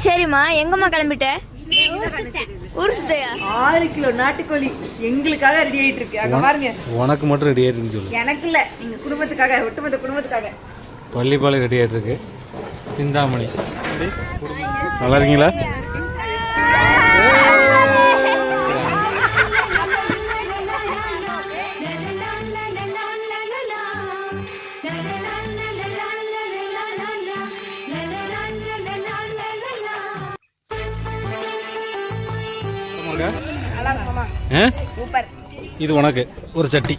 சரிம்மா, எங்கம்மா கிளம்பிட்ட? ஊர் சுத்தையா? 6 கிலோ நாட்டுக்கோழி எங்களுக்காக ரெடி ஆயிட்டு இருக்கு. அங்க பாருங்க. உனக்கு மட்டும் ரெடி ஆயிட்டு சொல்லு. எனக்கு இல்ல, நீங்க குடும்பத்துக்காக, ஒட்டுமொத்த குடும்பத்துக்காக. பள்ளிப்பாளையம் ரெடி ஆயிட்டு இருக்கு. சிந்தாமணி நல்லா இருக்கீங்களா? இது உனக்கு ஒரு சட்டி.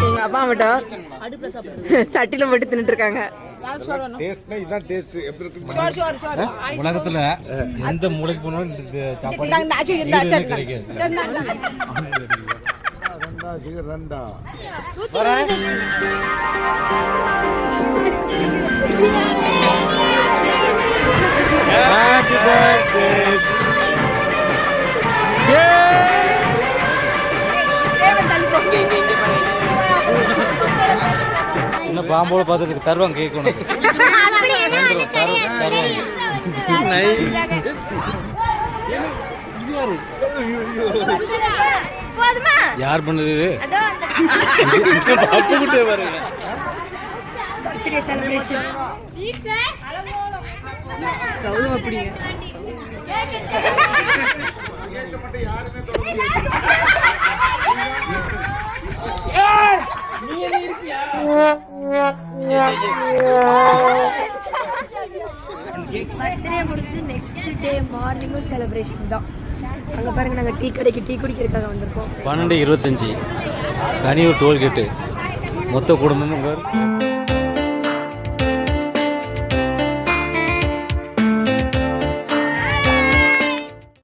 எங்க அப்பா மட்டும் சட்டில போட்டு தின்னுட்டு இருக்காங்க. உலகத்துல எந்த மூளைக்கு போனாலும் சாப்பாடு கிடைக்காது. என்ன பாம்போட பார்த்துட்டு தருவாங்க கேட்கணும். யார் பண்ணது இது? பர்த்டே முடிச்சு நெக்ஸ்ட் டே மார்னிங்கும் செலிப்ரேஷன் தான். அங்க பாருங்க, நாங்க டீ கடைக்கு டீ குடிக்கிறதுக்காக வந்திருக்கோம். 12:25 கனியூர் டோல்கேட்டு மொத்த குடும்பமும்